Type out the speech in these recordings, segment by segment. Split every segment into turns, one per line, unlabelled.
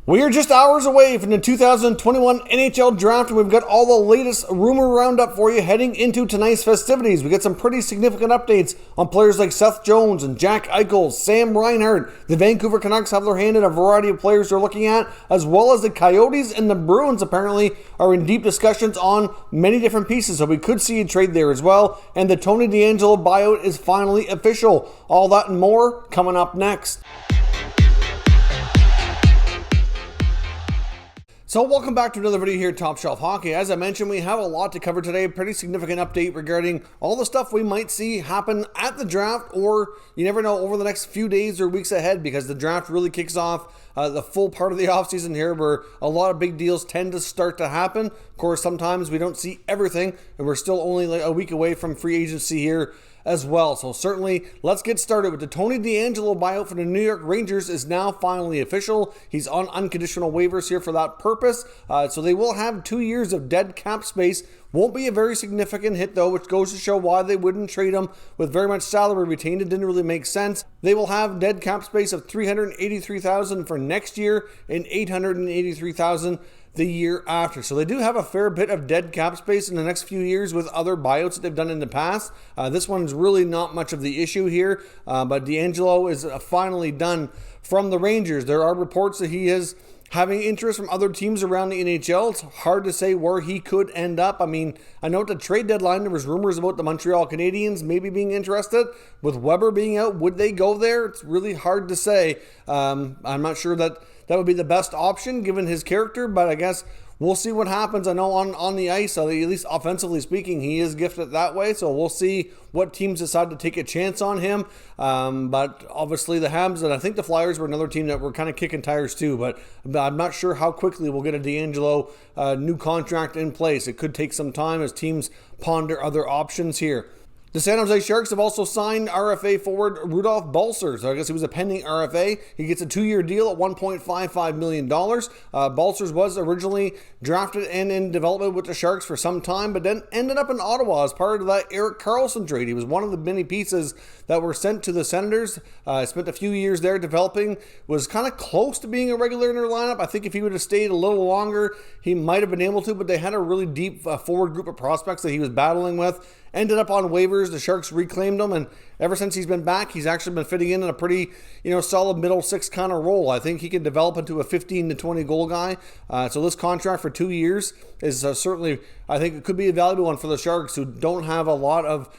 We are just hours away from the 2021 NHL Draft, and we've got all the latest rumor roundup for you heading into tonight's festivities. We got some pretty significant updates on players like Seth Jones and Jack Eichel, Sam Reinhart. The Vancouver Canucks have their hand in a variety of players they're looking at, as well as the Coyotes and the Bruins apparently are in deep discussions on many different pieces, so we could see a trade there as well. And the Tony DeAngelo buyout is finally official. All that and more coming up next. So welcome back to another video here at Top Shelf Hockey. As I mentioned, we have a lot to cover today. A pretty significant update regarding all the stuff we might see happen at the draft, or you never know, over the next few days or weeks ahead, because the draft really kicks off the full part of the offseason here, where a lot of big deals tend to start to happen. Of course, sometimes we don't see everything, and we're still only like a week away from free agency here as well. So certainly, let's get started with the Tony DeAngelo buyout for the New York Rangers is now finally official. He's on unconditional waivers here for that purpose. So they will have 2 years of dead cap space. Won't be a very significant hit though, which goes to show why they wouldn't trade him with very much salary retained. It didn't really make sense. They will have dead cap space of $383,000 for next year and $883,000 the year after. So they do have a fair bit of dead cap space in the next few years with other buyouts that they've done in the past. This one's really not much of the issue here, but DeAngelo is finally done from the Rangers. There are reports that he is having interest from other teams around the NHL. It's hard to say where he could end up. I mean, I know at the trade deadline, there was rumors about the Montreal Canadiens maybe being interested. With Weber being out, would they go there? It's really hard to say. I'm not sure that would be the best option given his character, but I guess we'll see what happens. I know on the ice, at least offensively speaking, he is gifted that way, so we'll see what teams decide to take a chance on him. But obviously the Habs, and I think the Flyers were another team that were kind of kicking tires too, but I'm not sure how quickly we'll get a DeAngelo new contract in place. It could take some time as teams ponder other options here. The San Jose Sharks have also signed RFA forward Rudolph Balcers. I guess he was a pending RFA. He gets a 2-year deal at $1.55 million. Balcers was originally drafted and in development with the Sharks for some time, but then ended up in Ottawa as part of that Erik Karlsson trade. He was one of the many pieces that were sent to the Senators. Spent a few years there developing, was kind of close to being a regular in their lineup. I think if he would have stayed a little longer, he might have been able to, but they had a really deep forward group of prospects that he was battling with. Ended up on waivers. The Sharks reclaimed him, and ever since he's been back, he's actually been fitting in a pretty, solid middle six kind of role. I think he can develop into a 15 to 20 goal guy. So this contract for 2 years is certainly, I think it could be a valuable one for the Sharks, who don't have a lot of,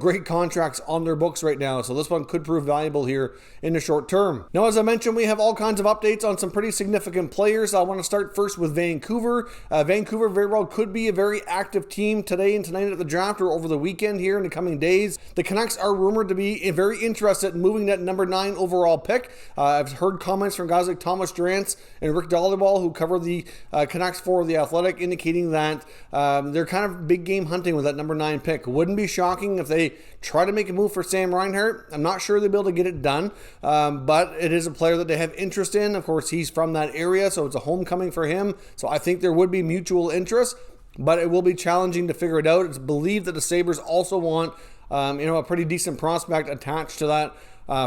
great contracts on their books right now. So this one could prove valuable here in the short term. Now, as I mentioned, we have all kinds of updates on some pretty significant players. I want to start first with Vancouver. Vancouver very well could be a very active team today and tonight at the draft or over the weekend here in the coming days. The Canucks are rumored to be very interested in moving that number 9 overall pick. I've heard comments from guys like Thomas Durant and Rick Dollywall, who cover the Canucks for The Athletic, indicating that they're kind of big game hunting with that number 9 pick. Wouldn't be shocking if they try to make a move for Sam Reinhart. I'm not sure they'll be able to get it done, but it is a player that they have interest in. Of course, he's from that area, so it's a homecoming for him. So I think there would be mutual interest, but it will be challenging to figure it out. It's believed that the Sabres also want a pretty decent prospect attached to that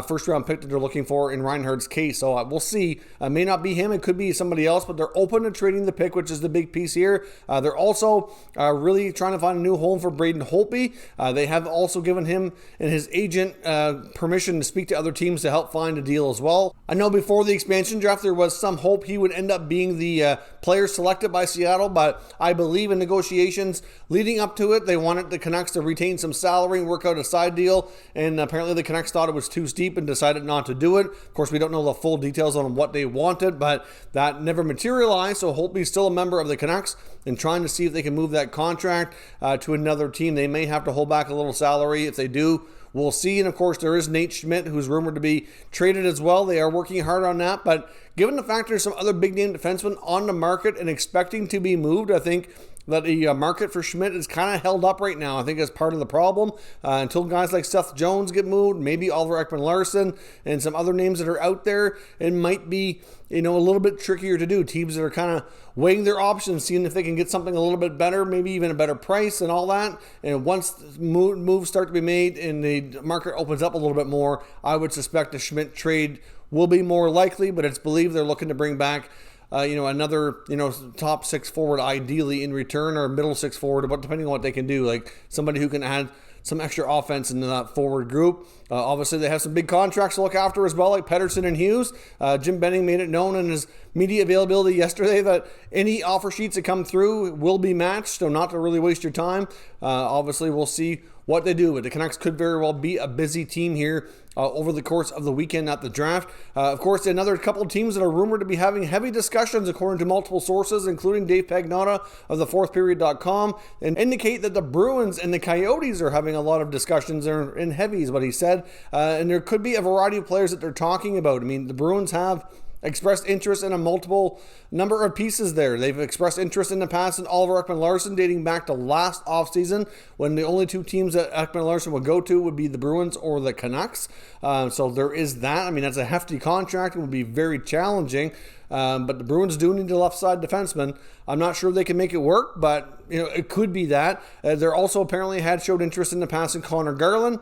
first round pick that they're looking for in Reinhardt's case. So we'll see. May not be him. It could be somebody else, but they're open to trading the pick, which is the big piece here. They're also really trying to find a new home for Braden Holtby. They have also given him and his agent permission to speak to other teams to help find a deal as well. I know before the expansion draft, there was some hope he would end up being the player selected by Seattle, but I believe in negotiations leading up to it, they wanted the Canucks to retain some salary and work out a side deal, and apparently the Canucks thought it was too steep and decided not to do it. Of course, we don't know the full details on what they wanted, but that never materialized, so Holtby's still a member of the Canucks and trying to see if they can move that contract to another team. They may have to hold back a little salary. If they do, we'll see. And of course, there is Nate Schmidt, who's rumored to be traded as well. They are working hard on that, but given the fact there's some other big name defensemen on the market and expecting to be moved, I think that the market for Schmidt is kind of held up right now. I think that's part of the problem. Until guys like Seth Jones get moved, maybe Oliver Ekman-Larsson and some other names that are out there, it might be a little bit trickier to do. Teams that are kind of weighing their options, seeing if they can get something a little bit better, maybe even a better price and all that. And once moves start to be made and the market opens up a little bit more, I would suspect a Schmidt trade will be more likely, but it's believed they're looking to bring back another, top six forward ideally in return, or middle six forward, but depending on what they can do, like somebody who can add some extra offense into that forward group. Obviously, they have some big contracts to look after as well, like Pettersson and Hughes. Jim Benning made it known in his media availability yesterday that any offer sheets that come through will be matched, so not to really waste your time. Obviously, we'll see what they do, but the Canucks could very well be a busy team here over the course of the weekend at the draft. Of course, another couple of teams that are rumored to be having heavy discussions, according to multiple sources, including Dave Pagnotta of thefourthperiod.com, and indicate that the Bruins and the Coyotes are having a lot of discussions in heavy, is what he said. And there could be a variety of players that they're talking about. I mean, the Bruins have expressed interest in a multiple number of pieces there. They've expressed interest in the past in Oliver Ekman-Larsson, dating back to last offseason, when the only two teams that Ekman-Larsson would go to would be the Bruins or the Canucks. So there is that. I mean, that's a hefty contract. It would be very challenging. But the Bruins do need a left side defenseman. I'm not sure they can make it work, but it could be that. They're also apparently had showed interest in the past in Connor Garland.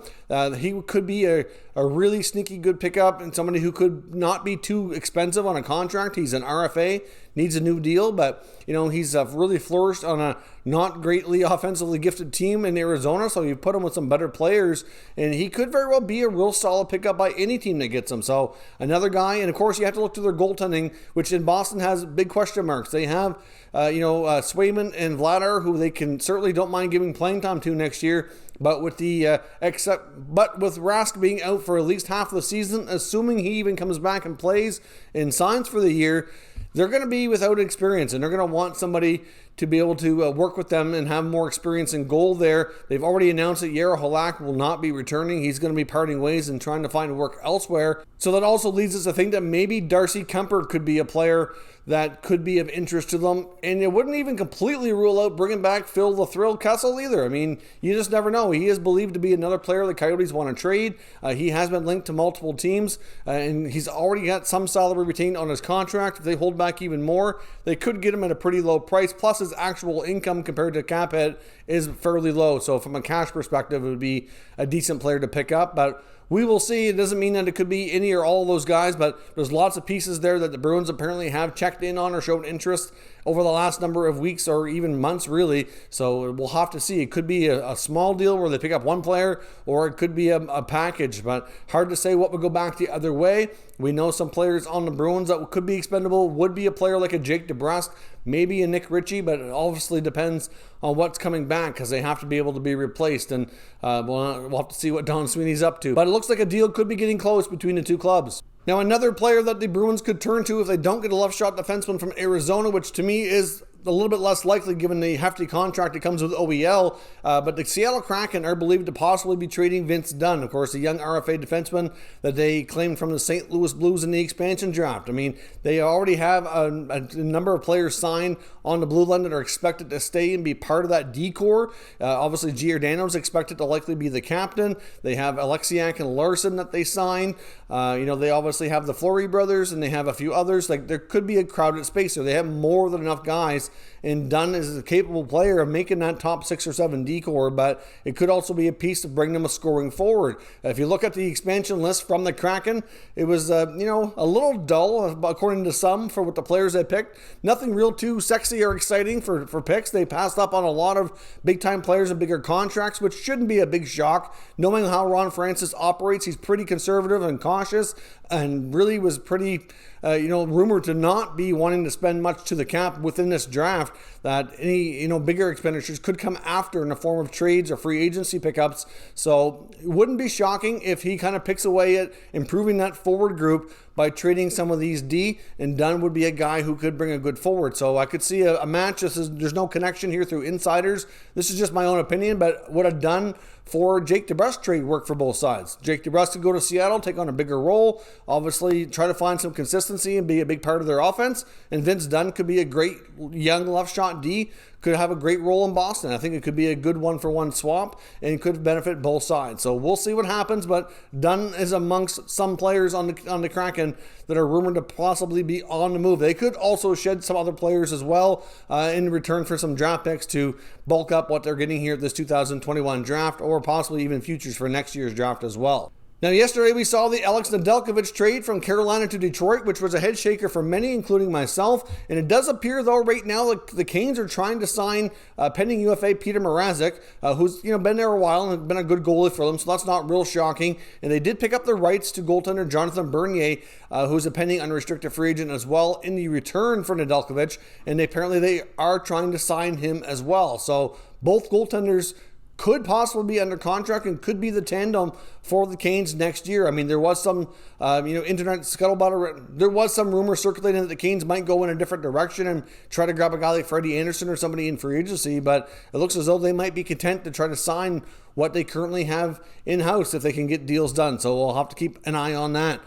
He could be a really sneaky good pickup and somebody who could not be too expensive on a contract. He's an RFA, needs a new deal, but he's really flourished on a not greatly offensively gifted team in Arizona, so you put him with some better players, and he could very well be a real solid pickup by any team that gets him. So another guy, and of course you have to look to their goaltending, which in Boston has big question marks. They have Swayman and Vladar, who they can certainly don't mind giving playing time to next year. But with with Rask being out for at least half of the season, assuming he even comes back and plays and signs for the year, they're going to be without experience, and they're going to want somebody to be able to work with them and have more experience in goal there. They've already announced that Jaro Halak will not be returning. He's going to be parting ways and trying to find work elsewhere. So that also leads us to think that maybe Darcy Kuemper could be a player that could be of interest to them. And it wouldn't even completely rule out bringing back Phil the Thrill Kessel either. I mean, you just never know. He is believed to be another player the Coyotes want to trade. He has been linked to multiple teams, and he's already got some salary retained on his contract. If they hold back even more, they could get him at a pretty low price. Plus, his actual income compared to cap hit is fairly low. So from a cash perspective, it would be a decent player to pick up. But we will see. It doesn't mean that it could be any or all of those guys, but there's lots of pieces there that the Bruins apparently have checked in on or showed interest over the last number of weeks or even months, really. So we'll have to see. It could be a small deal where they pick up one player, or it could be a package, but hard to say what would go back the other way. We know some players on the Bruins that could be expendable, would be a player like a Jake DeBrusk, maybe a Nick Ritchie, but it obviously depends on what's coming back because they have to be able to be replaced, and we'll have to see what Don Sweeney's up to. But it looks like a deal could be getting close between the two clubs. Now, another player that the Bruins could turn to if they don't get a left shot defenseman from Arizona, which to me is a little bit less likely given the hefty contract that comes with OEL, but the Seattle Kraken are believed to possibly be trading Vince Dunn, of course, a young RFA defenseman that they claimed from the St. Louis Blues in the expansion draft. I mean, they already have a number of players signed on the blue line that are expected to stay and be part of that D-core. Obviously, Giordano's expected to likely be the captain. They have Alexiak and Larson that they signed. They obviously have the Fleury brothers, and they have a few others. Like, there could be a crowded space there. They have more than enough guys, and Dunn is a capable player of making that top 6 or 7 D-core, but it could also be a piece to bring them a scoring forward. If you look at the expansion list from the Kraken, it was a little dull, according to some, for what the players they picked. Nothing real too sexy or exciting for picks. They passed up on a lot of big-time players and bigger contracts, which shouldn't be a big shock. Knowing how Ron Francis operates, he's pretty conservative and cautious, and really was pretty rumored to not be wanting to spend much to the cap within this draft, that any, bigger expenditures could come after in the form of trades or free agency pickups. So it wouldn't be shocking if he kind of picks away at improving that forward group by trading some of these D, and Dunn would be a guy who could bring a good forward. So I could see a match. There's no connection here through insiders. This is just my own opinion, but would have done for Jake DeBrusk trade work for both sides. Jake DeBrusk could go to Seattle, take on a bigger role, obviously try to find some consistency and be a big part of their offense. And Vince Dunn could be a great young left shot D, could have a great role in Boston. I think it could be a good one-for-one swap and could benefit both sides. So we'll see what happens, but Dunn is amongst some players on the Kraken that are rumored to possibly be on the move. They could also shed some other players as well in return for some draft picks to bulk up what they're getting here at this 2021 draft, or possibly even futures for next year's draft as well. Now, yesterday we saw the Alex Nedeljkovic trade from Carolina to Detroit, which was a head shaker for many, including myself. And it does appear, though, right now the Canes are trying to sign pending UFA Peter Mrazek, who's been there a while and been a good goalie for them, so that's not real shocking. And they did pick up the rights to goaltender Jonathan Bernier, who's a pending unrestricted free agent as well, in the return for Nedeljkovic. And apparently they are trying to sign him as well. So both goaltenders could possibly be under contract and could be the tandem for the Canes next year. I mean, there was some, internet scuttlebutt. There was some rumor circulating that the Canes might go in a different direction and try to grab a guy like Freddie Anderson or somebody in free agency, but it looks as though they might be content to try to sign what they currently have in-house if they can get deals done. So we'll have to keep an eye on that.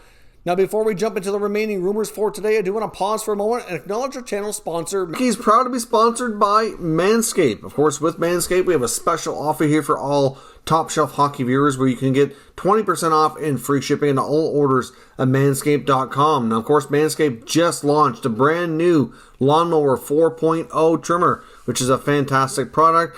Now, before we jump into the remaining rumors for today, I do want to pause for a moment and acknowledge our channel sponsor. He's proud to be sponsored by Manscaped. Of course, with Manscaped, we have a special offer here for all Top Shelf Hockey viewers where you can get 20% off and free shipping on all orders at manscaped.com. Now, of course, Manscaped just launched a brand new Lawnmower 4.0 trimmer, which is a fantastic product.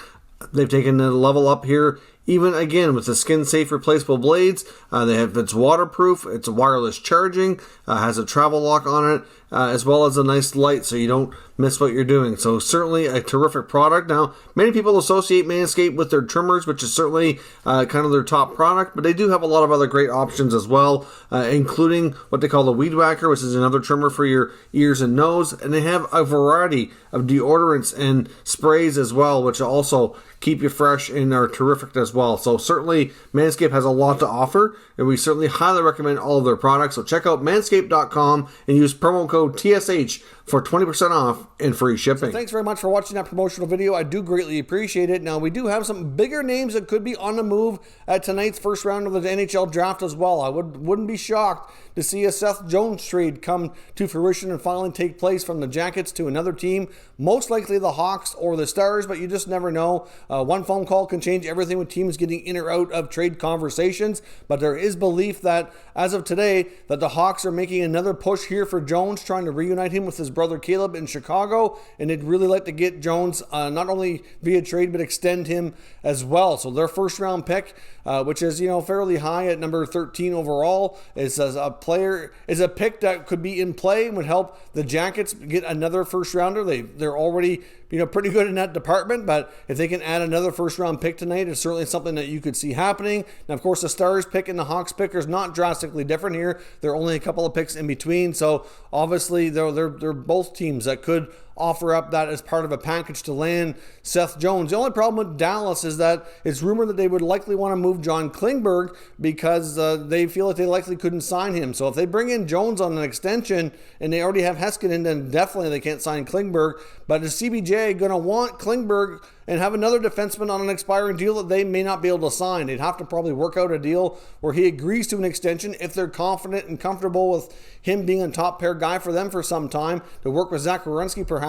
They've taken a level up here. Even again with the skin-safe replaceable blades, it's waterproof, it's wireless charging, has a travel lock on it, as well as a nice light so you don't miss what you're doing. So certainly a terrific product. Now, many people associate Manscaped with their trimmers, which is certainly kind of their top product, but they do have a lot of other great options as well, including what they call the Weed Whacker, which is another trimmer for your ears and nose. And they have a variety of deodorants and sprays as well, which also keep you fresh and are terrific as well. So certainly Manscaped has a lot to offer, and we certainly highly recommend all of their products. So check out manscaped.com and use promo code TSH for 20% off and free shipping. So thanks very much for watching that promotional video. I do greatly appreciate it. Now, we do have some bigger names that could be on the move at tonight's first round of the NHL draft as well. I wouldn't be shocked to see a Seth Jones trade come to fruition and finally take place from the Jackets to another team, most likely the Hawks or the Stars, but you just never know. One phone call can change everything with teams getting in or out of trade conversations, but there is belief that, as of today, that the Hawks are making another push here for Jones, trying to reunite him with his brother Caleb in Chicago, and they'd really like to get Jones not only via trade, but extend him as well. So their first round pick, which is fairly high at number 13 overall, is a pick that could be in play and would help the Jackets get another first rounder. They're already pretty good in that department, but if they can add another first round pick tonight, it's certainly something that you could see happening. Now, of course, the Stars pick and the Hawks pick is not drastically different here. There are only a couple of picks in between, so obviously they're both teams that could offer up that as part of a package to land Seth Jones. The only problem with Dallas is that it's rumored that they would likely want to move John Klingberg because they feel that they likely couldn't sign him. So if they bring in Jones on an extension and they already have Heiskanen, then definitely they can't sign Klingberg. But is CBJ going to want Klingberg and have another defenseman on an expiring deal that they may not be able to sign? They'd have to probably work out a deal where he agrees to an extension if they're confident and comfortable with him being a top pair guy for them for some time to work with Zach Werenski perhaps.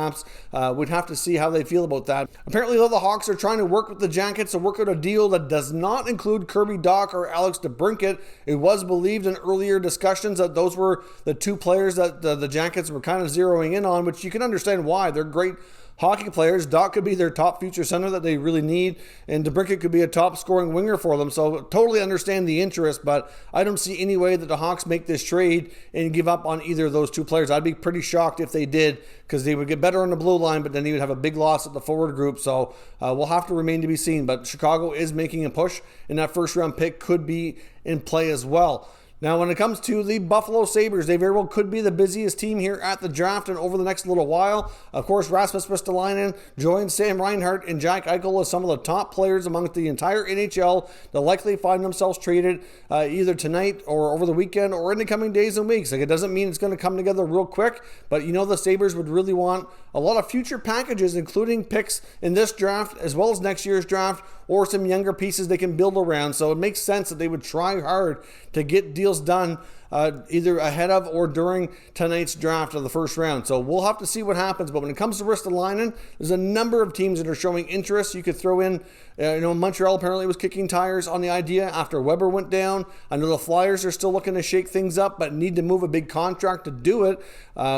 We'd have to see how they feel about that. Apparently, though, the Hawks are trying to work with the Jackets to work out a deal that does not include Kirby Dach or Alex DeBrincat. It was believed in earlier discussions that those were the two players that the Jackets were kind of zeroing in on, which you can understand why. They're great hockey players. Dach could be their top future center that they really need, and DeBrincat could be a top scoring winger for them. So totally understand the interest, but I don't see any way that the Hawks make this trade and give up on either of those two players. I'd be pretty shocked if they did, because they would get better on the blue line, but then they would have a big loss at the forward group. So we'll have to remain to be seen. But Chicago is making a push, and that first round pick could be in play as well. Now, when it comes to the Buffalo Sabres, they very well could be the busiest team here at the draft and over the next little while. Of course, Rasmus Ristolainen joins Sam Reinhart and Jack Eichel as some of the top players amongst the entire NHL. They'll likely find themselves traded either tonight or over the weekend or in the coming days and weeks. Like, it doesn't mean it's going to come together real quick, but the Sabres would really want a lot of future packages, including picks in this draft as well as next year's draft, or some younger pieces they can build around. So it makes sense that they would try hard to get deals done either ahead of or during tonight's draft of the first round. So we'll have to see what happens. But when it comes to Ristolainen, there's a number of teams that are showing interest. You could throw in, Montreal apparently was kicking tires on the idea after Weber went down. I know the Flyers are still looking to shake things up, but need to move a big contract to do it,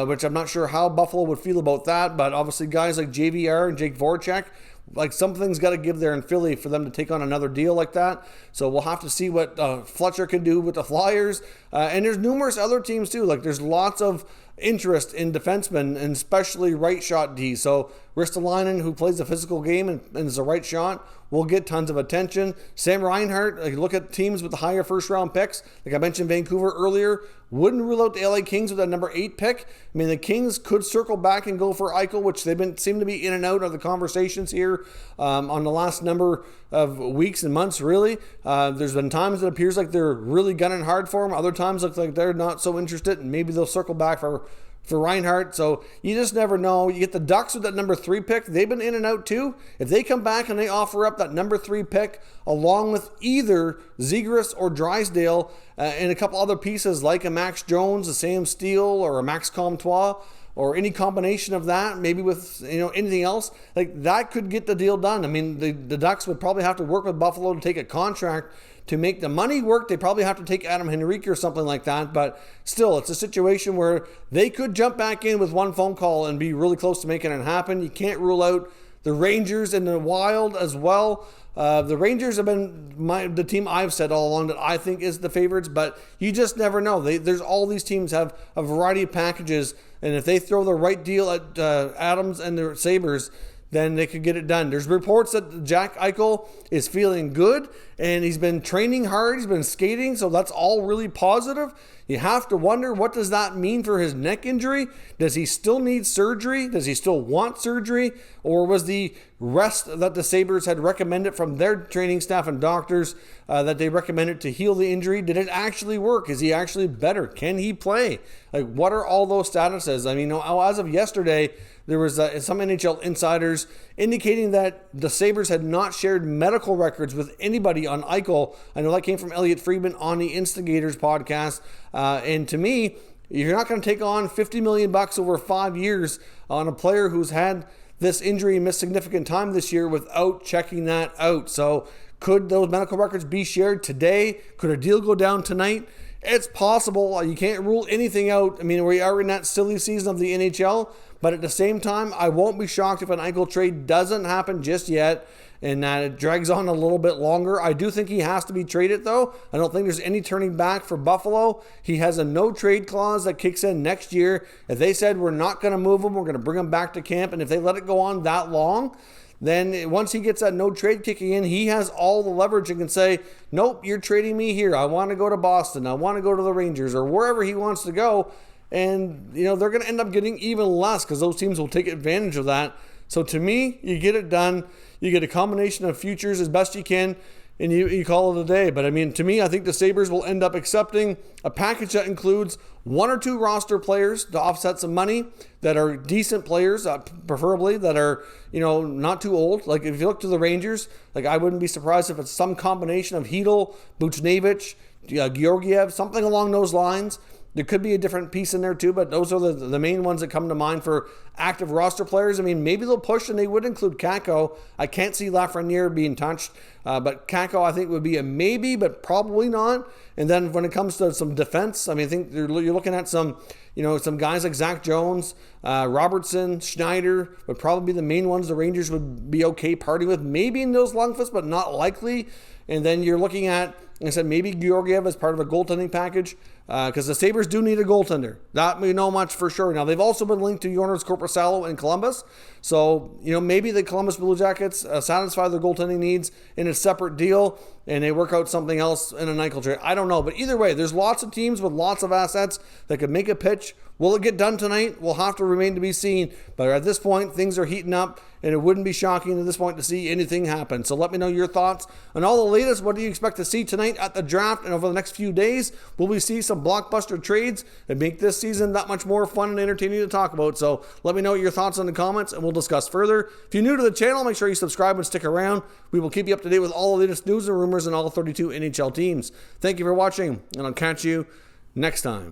which I'm not sure how Buffalo would feel about that. But obviously guys like JVR and Jake Voracek like something's got to give there in Philly for them to take on another deal like that. So we'll have to see what Fletcher can do with the Flyers. And there's numerous other teams too. Like there's lots of interest in defensemen, and especially right shot D. So Ristolainen, who plays a physical game and is a right shot, will get tons of attention. Sam Reinhart, like look at teams with the higher first round picks. Like I mentioned Vancouver earlier, wouldn't rule out the LA Kings with that number 8 pick. I mean, the Kings could circle back and go for Eichel, which seem to be in and out of the conversations here on the last number of weeks and months, really. There's been times it appears like they're really gunning hard for him. Other times looks like they're not so interested, and maybe they'll circle back for Reinhart. So you just never know. You get the Ducks with that number 3 pick. They've been in and out too. If they come back and they offer up that number 3 pick along with either Zegras or Drysdale and a couple other pieces like a Max Jones, a Sam Steele, or a Max Comtois, or any combination of that, maybe with anything else, like that could get the deal done. I mean, the Ducks would probably have to work with Buffalo to take a contract to make the money work. They probably have to take Adam Henrique or something like that, but still, it's a situation where they could jump back in with one phone call and be really close to making it happen. You can't rule out the Rangers and the Wild as well. The Rangers have been the team I've said all along that I think is the favorites, but you just never know. There's all these teams have a variety of packages, and if they throw the right deal at Adams and the Sabres, then they could get it done. There's reports that Jack Eichel is feeling good, and he's been training hard. He's been skating, so that's all really positive. You have to wonder, what does that mean for his neck injury? Does he still need surgery? Does he still want surgery? Or was the rest that the Sabres had recommended from their training staff and doctors that they recommended to heal the injury, did it actually work? Is he actually better? Can he play? Like, what are all those statuses? I mean, as of yesterday, there was some NHL insiders indicating that the Sabres had not shared medical records with anybody on Eichel. I know that came from Elliot Friedman on the Instigators podcast. And to me, you're not going to take on $50 million over 5 years on a player who's had this injury and missed significant time this year without checking that out. So could those medical records be shared today? Could a deal go down tonight? It's possible. You can't rule anything out. I mean, we are in that silly season of the NHL, but at the same time, I won't be shocked if an Eichel trade doesn't happen just yet and that it drags on a little bit longer. I do think he has to be traded, though. I don't think there's any turning back for Buffalo. He has a no-trade clause that kicks in next year. If they said, we're not going to move him, we're going to bring him back to camp, and if they let it go on that long, then once he gets that no trade kicking in, he has all the leverage and can say, nope, you're trading me here. I want to go to Boston. I want to go to the Rangers, or wherever he wants to go. And, they're going to end up getting even less because those teams will take advantage of that. So to me, you get it done. You get a combination of futures as best you can, and you call it a day. But, I mean, to me, I think the Sabres will end up accepting a package that includes 1 or 2 roster players to offset some money that are decent players, preferably, that are, not too old. Like, if you look to the Rangers, like, I wouldn't be surprised if it's some combination of Hedl, Buchnevich, Georgiev, something along those lines. There could be a different piece in there too, but those are the main ones that come to mind for active roster players. I mean, maybe they'll push and they would include Kakko. I can't see Lafreniere being touched, but Kakko I think would be a maybe, but probably not. And then when it comes to some defense, I mean, I think you're looking at some guys like Zach Jones, Robertson, Schneider would probably be the main ones the Rangers would be okay partying with. Maybe in those Lundqvist, but not likely. And then you're looking at, like I said, maybe Georgiev as part of a goaltending package, because the Sabres do need a goaltender. That we know much for sure. Now, they've also been linked to Jonas Korpisalo in Columbus. So, maybe the Columbus Blue Jackets satisfy their goaltending needs in a separate deal, and they work out something else in an Eichel trade. I don't know. But either way, there's lots of teams with lots of assets that could make a pitch. Will it get done tonight? We'll have to remain to be seen. But at this point, things are heating up, and it wouldn't be shocking at this point to see anything happen. So let me know your thoughts on all the latest. What do you expect to see tonight at the draft and over the next few days? Will we see some blockbuster trades that make this season that much more fun and entertaining to talk about? So let me know your thoughts in the comments, and we'll discuss further. If you're new to the channel, make sure you subscribe and stick around. We will keep you up to date with all the latest news and rumors in all 32 NHL teams. Thank you for watching, and I'll catch you next time.